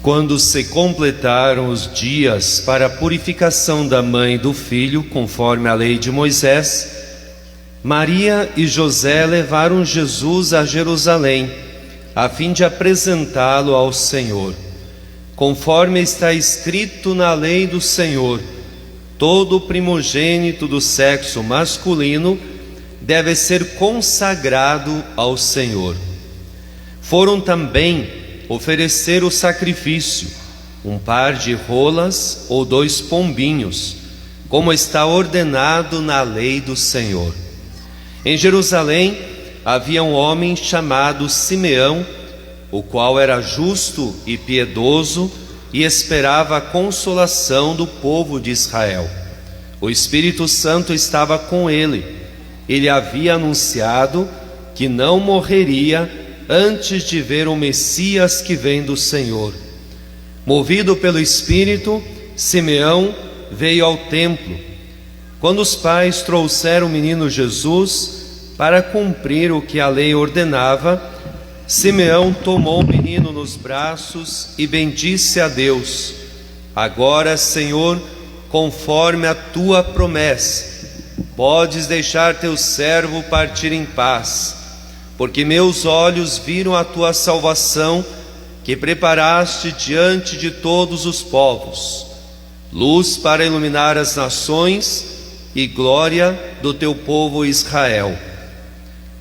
Quando se completaram os dias para a purificação da mãe e do filho, conforme a lei de Moisés, Maria e José levaram Jesus a Jerusalém, a fim de apresentá-lo ao Senhor. Conforme está escrito na lei do Senhor, todo primogênito do sexo masculino deve ser consagrado ao Senhor. Foram também oferecer o sacrifício, um par de rolas ou 2 pombinhos, como está ordenado na lei do Senhor. Em Jerusalém havia um homem chamado Simeão, o qual era justo e piedoso e esperava a consolação do povo de Israel. O Espírito Santo estava com ele. Ele havia anunciado que não morreria antes de ver o Messias que vem do Senhor. Movido pelo Espírito, Simeão veio ao templo. Quando os pais trouxeram o menino Jesus para cumprir o que a lei ordenava, Simeão tomou o menino nos braços e bendisse a Deus. Agora, Senhor, conforme a tua promessa, podes deixar teu servo partir em paz, porque meus olhos viram a tua salvação, que preparaste diante de todos os povos, luz para iluminar as nações e glória do teu povo Israel.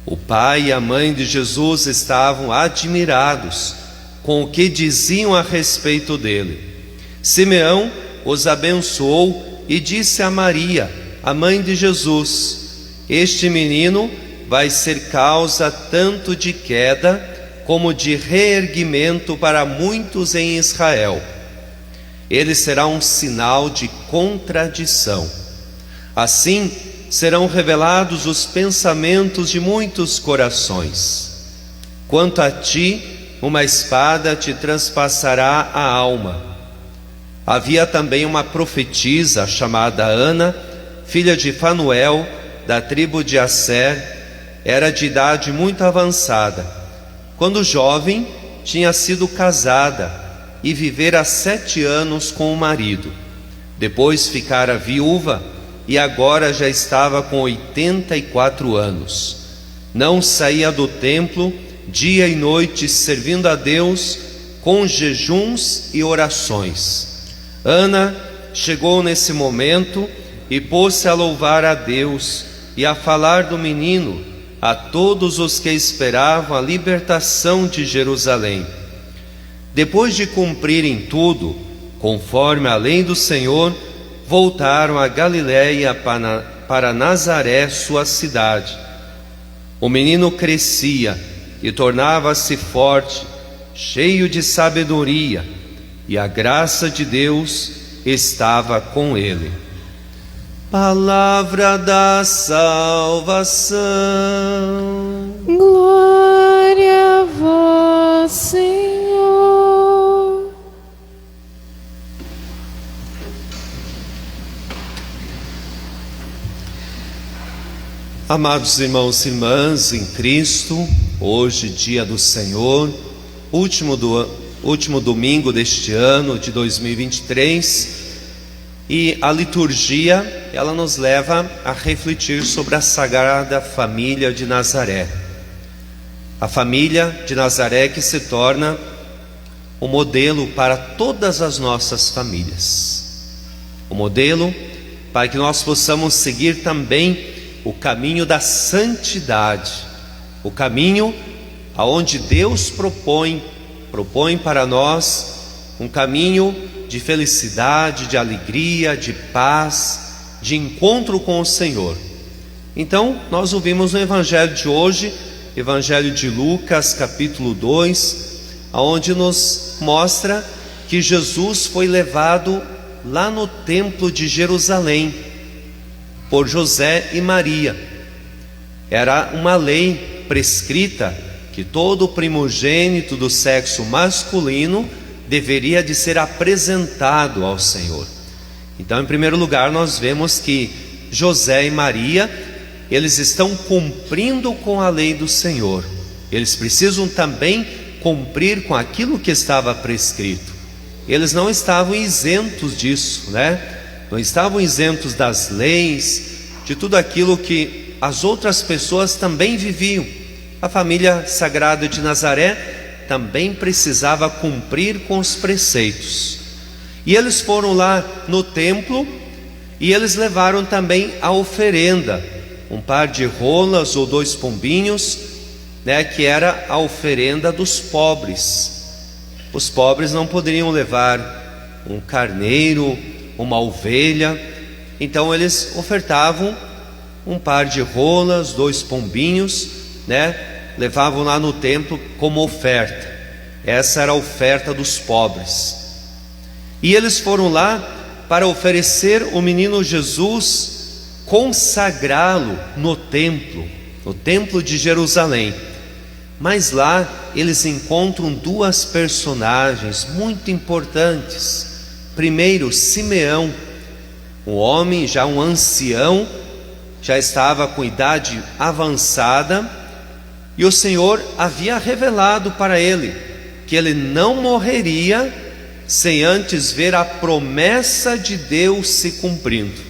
O pai e a mãe de Jesus estavam admirados com o que diziam a respeito dele. Simeão os abençoou e disse a Maria, a mãe de Jesus: este menino vai ser causa tanto de queda como de reerguimento para muitos em Israel. Ele será um sinal de contradição. Assim serão revelados os pensamentos de muitos corações. Quanto a ti, uma espada te transpassará a alma. Havia também uma profetisa chamada Ana, filha de Fanuel, da tribo de Asser. Era de idade muito avançada. Quando jovem, tinha sido casada e vivera 7 anos com o marido. Depois ficara viúva e agora já estava com 84 anos. Não saía do templo dia e noite, servindo a Deus com jejuns e orações. Ana chegou nesse momento e pôs-se a louvar a Deus e a falar do menino a todos os que esperavam a libertação de Jerusalém. Depois de cumprirem tudo, conforme a lei do Senhor, voltaram a Galiléia para Nazaré, sua cidade. O menino crescia e tornava-se forte, cheio de sabedoria, e a graça de Deus estava com ele. Palavra da salvação. Glória a vós, Senhor. Amados irmãos e irmãs em Cristo, hoje, dia do Senhor, último domingo deste ano de 2023, e a liturgia, ela nos leva a refletir sobre a Sagrada Família de Nazaré. A família de Nazaré que se torna o modelo para todas as nossas famílias. O modelo para que nós possamos seguir também o caminho da santidade, o caminho aonde Deus propõe para nós um caminho de felicidade, de alegria, de paz, de encontro com o Senhor. Então, nós ouvimos no Evangelho de hoje, Evangelho de Lucas, capítulo 2, onde nos mostra que Jesus foi levado lá no templo de Jerusalém, por José e Maria. Era uma lei prescrita que todo primogênito do sexo masculino deveria de ser apresentado ao Senhor. Então, em primeiro lugar, nós vemos que José e Maria, eles estão cumprindo com a lei do Senhor. Eles precisam também cumprir com aquilo que estava prescrito. Eles não estavam isentos disso, né? Não estavam isentos das leis, de tudo aquilo que as outras pessoas também viviam. A família sagrada de Nazaré também precisava cumprir com os preceitos. E eles foram lá no templo e eles levaram também a oferenda, um par de rolas ou 2 pombinhos, né, que era a oferenda dos pobres. Os pobres não poderiam levar um carneiro, uma ovelha, então eles ofertavam um par de rolas, 2 pombinhos, né, levavam lá no templo como oferta. Essa era a oferta dos pobres. E eles foram lá para oferecer o menino Jesus, consagrá-lo no templo de Jerusalém. Mas lá eles encontram 2 personagens muito importantes. Primeiro, Simeão, um homem, já um ancião, já estava com idade avançada, e o Senhor havia revelado para ele que ele não morreria sem antes ver a promessa de Deus se cumprindo.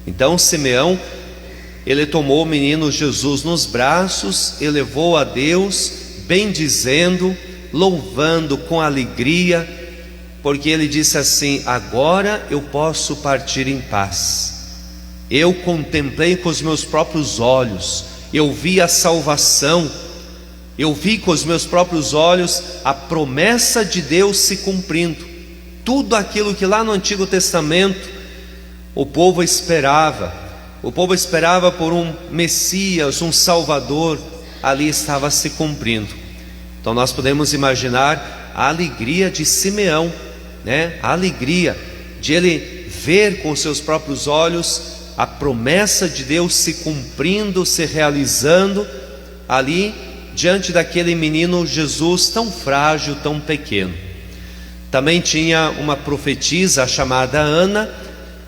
Então Simeão, ele tomou o menino Jesus nos braços, elevou a Deus, bendizendo, louvando com alegria, porque ele disse assim: agora eu posso partir em paz. Eu contemplei com os meus próprios olhos, eu vi a salvação, eu vi com os meus próprios olhos a promessa de Deus se cumprindo. Tudo aquilo que lá no Antigo Testamento o povo esperava por um Messias, um Salvador, ali estava se cumprindo. Então nós podemos imaginar a alegria de Simeão, né? A alegria de ele ver com seus próprios olhos a promessa de Deus se cumprindo, se realizando ali diante daquele menino Jesus tão frágil, tão pequeno. Também tinha uma profetisa chamada Ana,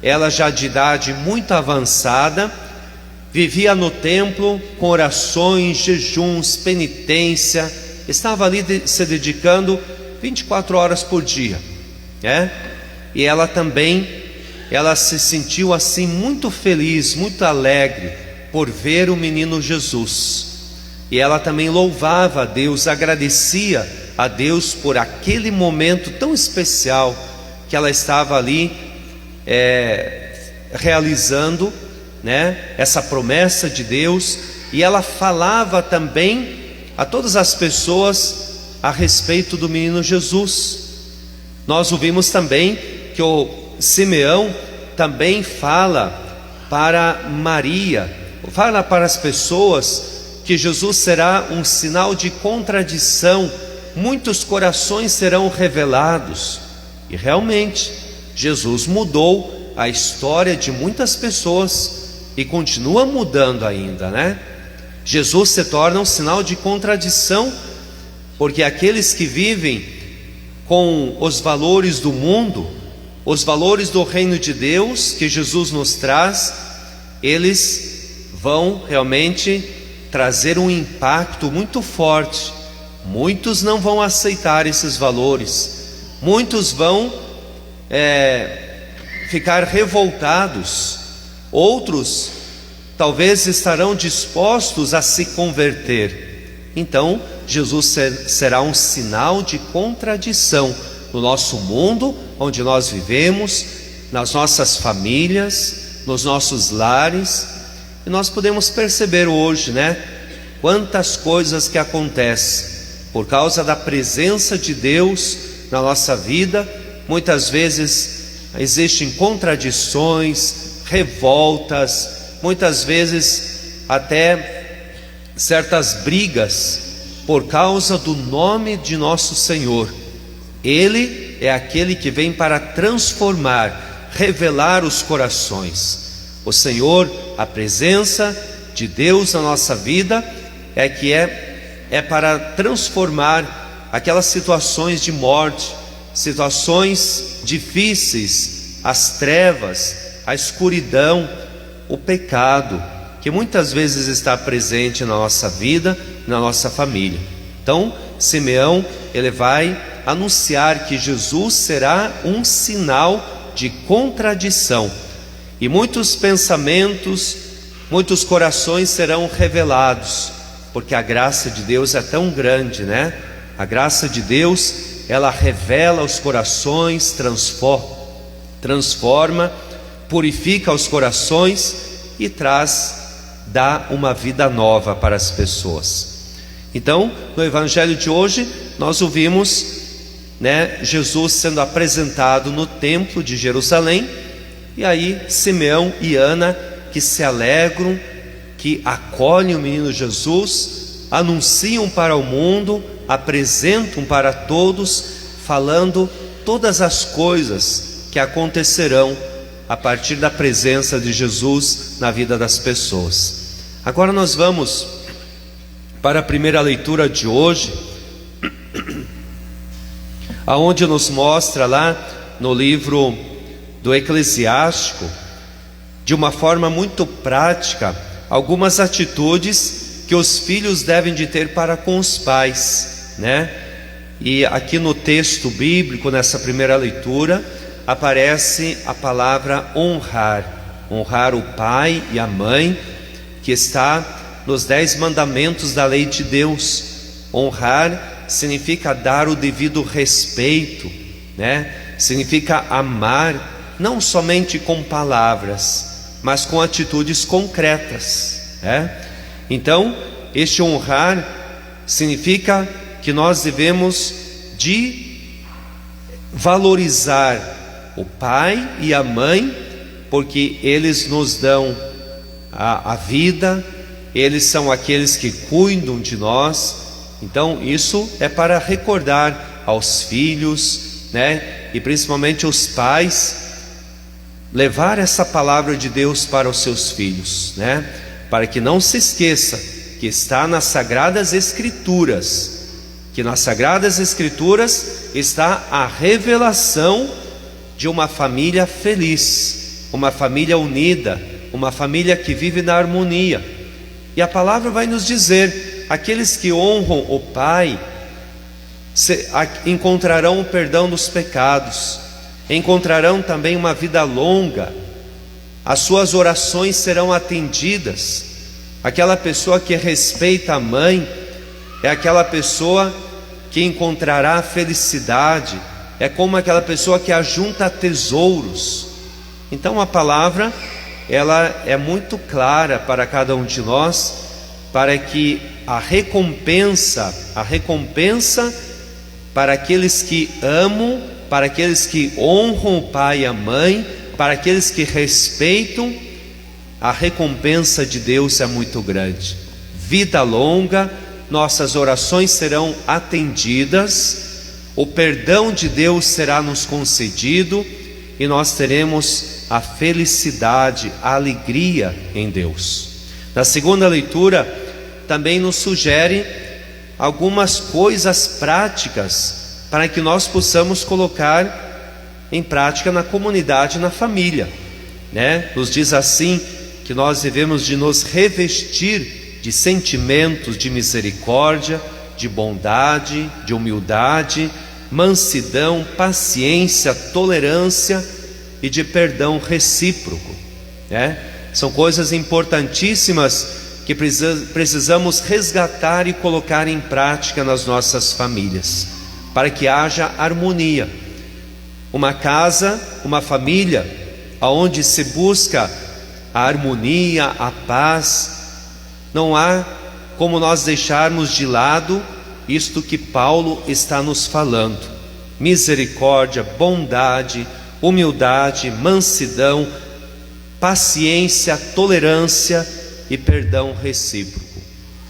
ela já de idade muito avançada, vivia no templo com orações, jejuns, penitência, estava ali se dedicando 24 horas por dia, né? E ela também, ela se sentiu assim muito feliz, muito alegre por ver o menino Jesus. E ela também louvava a Deus, agradecia a Deus por aquele momento tão especial que ela estava ali realizando, né, essa promessa de Deus. E ela falava também a todas as pessoas a respeito do menino Jesus. Nós ouvimos também que o Simeão também fala para Maria, fala para as pessoas que Jesus será um sinal de contradição, muitos corações serão revelados. E realmente Jesus mudou a história de muitas pessoas e continua mudando ainda, né? Jesus se torna um sinal de contradição, porque aqueles que vivem com os valores do mundo, os valores do reino de Deus que Jesus nos traz, eles vão realmente trazer um impacto muito forte. Muitos não vão aceitar esses valores, muitos vão ficar revoltados, outros talvez estarão dispostos a se converter. Então Jesus será um sinal de contradição no nosso mundo onde nós vivemos, nas nossas famílias, nos nossos lares. E nós podemos perceber hoje, né, quantas coisas que acontecem por causa da presença de Deus na nossa vida. Muitas vezes existem contradições, revoltas, muitas vezes até certas brigas por causa do nome de nosso Senhor. Ele é aquele que vem para transformar revelar os corações. O Senhor, a presença de Deus na nossa vida é para transformar aquelas situações de morte, situações difíceis, as trevas, a escuridão, o pecado, que muitas vezes está presente na nossa vida, na nossa família. Então, Simeão, ele vai anunciar que Jesus será um sinal de contradição, e muitos pensamentos, muitos corações serão revelados, porque a graça de Deus é tão grande, né? A graça de Deus, ela revela os corações, transforma, purifica os corações e dá uma vida nova para as pessoas. Então, no Evangelho de hoje, nós ouvimos, Jesus sendo apresentado no templo de Jerusalém, e aí Simeão e Ana que se alegram, que acolhem o menino Jesus, anunciam para o mundo, apresentam para todos, falando todas as coisas que acontecerão a partir da presença de Jesus na vida das pessoas. Agora nós vamos para a primeira leitura de hoje, aonde nos mostra lá no livro do Eclesiástico, de uma forma muito prática, algumas atitudes que os filhos devem de ter para com os pais, E aqui no texto bíblico, nessa primeira leitura, aparece a palavra honrar. Honrar o pai e a mãe, que está nos 10 mandamentos da lei de Deus. Honrar significa dar o devido respeito, Significa amar, não somente com palavras, mas com atitudes concretas, Então, este honrar significa que nós devemos de valorizar o pai e a mãe, porque eles nos dão a vida, eles são aqueles que cuidam de nós. Então isso é para recordar aos filhos, e principalmente os pais, levar essa palavra de Deus para os seus filhos, para que não se esqueça que está nas Sagradas Escrituras, que nas Sagradas Escrituras está a revelação de uma família feliz, uma família unida, uma família que vive na harmonia. E a palavra vai nos dizer: aqueles que honram o pai encontrarão o perdão dos pecados, encontrarão também uma vida longa, as suas orações serão atendidas. Aquela pessoa que respeita a mãe é aquela pessoa que encontrará felicidade, é como aquela pessoa que ajunta tesouros. Então a palavra, ela é muito clara para cada um de nós, para que a recompensa para aqueles que amam, para aqueles que honram o pai e a mãe, para aqueles que respeitam, a recompensa de Deus é muito grande. Vida longa, nossas orações serão atendidas, o perdão de Deus será nos concedido, e nós teremos a felicidade, a alegria em Deus. Na segunda leitura, também nos sugere algumas coisas práticas para que nós possamos colocar em prática na comunidade, na família, Nos diz assim que nós devemos de nos revestir de sentimentos de misericórdia, de bondade, de humildade, mansidão, paciência, tolerância e de perdão recíproco, São coisas importantíssimas que precisamos resgatar e colocar em prática nas nossas famílias, para que haja harmonia. Uma casa, uma família, onde se busca a harmonia, a paz, não há como nós deixarmos de lado isto que Paulo está nos falando: misericórdia, bondade, humildade, mansidão, paciência, tolerância e perdão recíproco.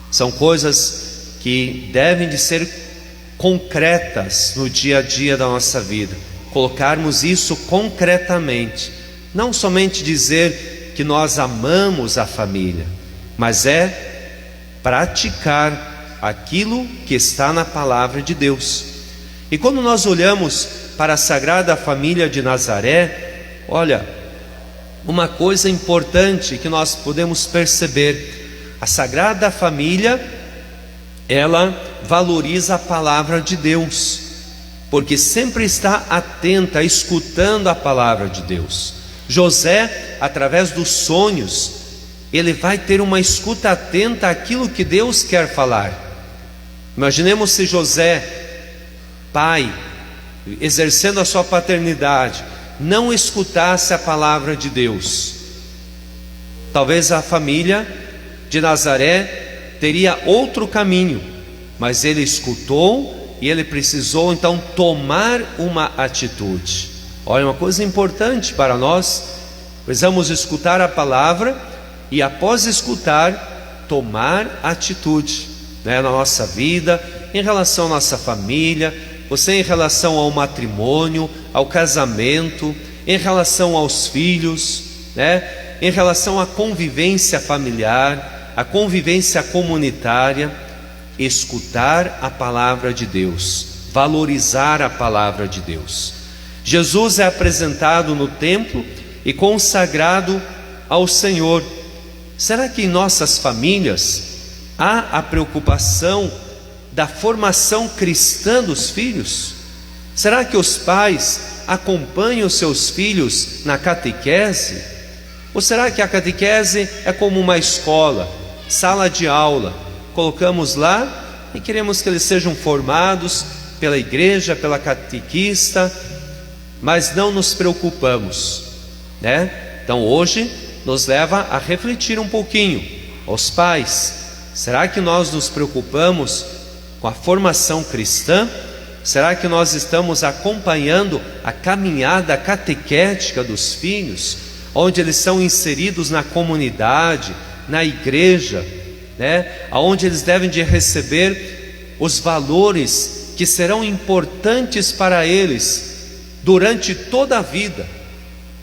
São coisas que devem de ser concretas no dia a dia da nossa vida, colocarmos isso concretamente. Não somente dizer que nós amamos a família, mas é praticar aquilo que está na palavra de Deus. E quando nós olhamos para a Sagrada Família de Nazaré, olha, uma coisa importante que nós podemos perceber: a Sagrada Família, ela valoriza a palavra de Deus, porque sempre está atenta, escutando a palavra de Deus. José, através dos sonhos, ele vai ter uma escuta atenta àquilo que Deus quer falar. Imaginemos se José, pai, exercendo a sua paternidade, não escutasse a palavra de Deus. Talvez a família de Nazaré teria outro caminho, mas ele escutou e ele precisou então tomar uma atitude. Olha, uma coisa importante para nós: precisamos escutar a palavra e, após escutar, tomar atitude, na nossa vida, em relação à nossa família, você em relação ao matrimônio, ao casamento, em relação aos filhos, em relação à convivência familiar, à convivência comunitária. Escutar a palavra de Deus, valorizar a palavra de Deus. Jesus é apresentado no templo e consagrado ao Senhor. Será que em nossas famílias há a preocupação da formação cristã dos filhos? Será que os pais acompanham os seus filhos na catequese? Ou será que a catequese é como uma escola, sala de aula? Colocamos lá e queremos que eles sejam formados pela igreja, pela catequista, mas não nos preocupamos, Então hoje nos leva a refletir um pouquinho. Aos pais, será que nós nos preocupamos com a formação cristã? Será que nós estamos acompanhando a caminhada catequética dos filhos, onde eles são inseridos na comunidade, na igreja, onde eles devem de receber os valores que serão importantes para eles durante toda a vida?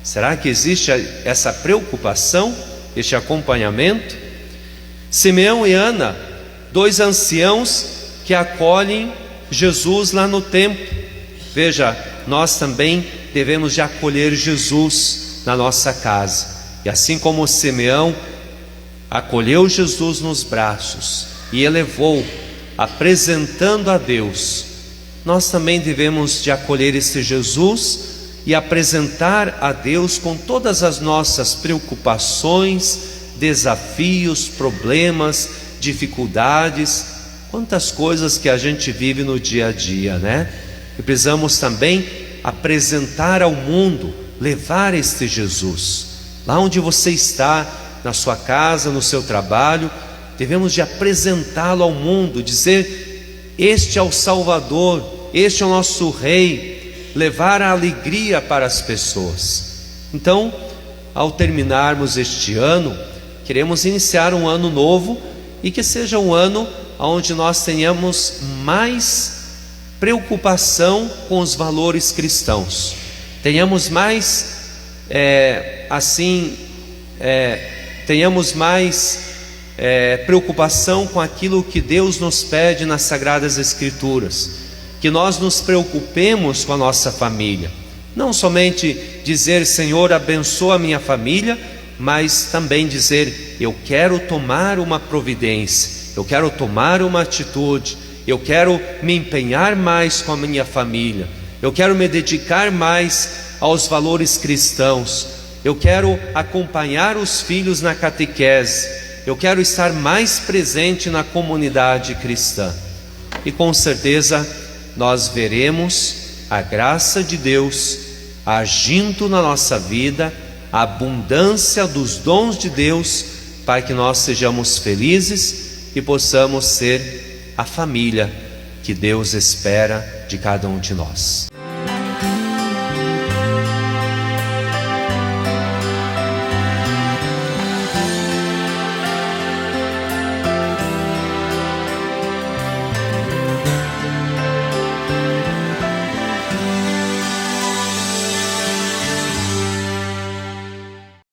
Será que existe essa preocupação, este acompanhamento? Simeão e Ana, dois anciãos que acolhem Jesus lá no templo. Veja, nós também devemos de acolher Jesus na nossa casa. E assim como Simeão acolheu Jesus nos braços e elevou, apresentando a Deus, nós também devemos de acolher esse Jesus e apresentar a Deus com todas as nossas preocupações, desafios, problemas, dificuldades, quantas coisas que a gente vive no dia a dia, E precisamos também apresentar ao mundo, levar este Jesus, lá onde você está, na sua casa, no seu trabalho, devemos de apresentá-lo ao mundo, dizer: este é o Salvador, este é o nosso Rei, levar a alegria para as pessoas. Então, ao terminarmos este ano, queremos iniciar um ano novo, e que seja um ano onde nós tenhamos mais preocupação com os valores cristãos, tenhamos mais preocupação com aquilo que Deus nos pede nas Sagradas Escrituras, que nós nos preocupemos com a nossa família, não somente dizer: Senhor, abençoa a minha família, mas também dizer: eu quero tomar uma providência, eu quero tomar uma atitude, eu quero me empenhar mais com a minha família, eu quero me dedicar mais aos valores cristãos, eu quero acompanhar os filhos na catequese, eu quero estar mais presente na comunidade cristã. E com certeza nós veremos a graça de Deus agindo na nossa vida, a abundância dos dons de Deus, para que nós sejamos felizes e possamos ser a família que Deus espera de cada um de nós.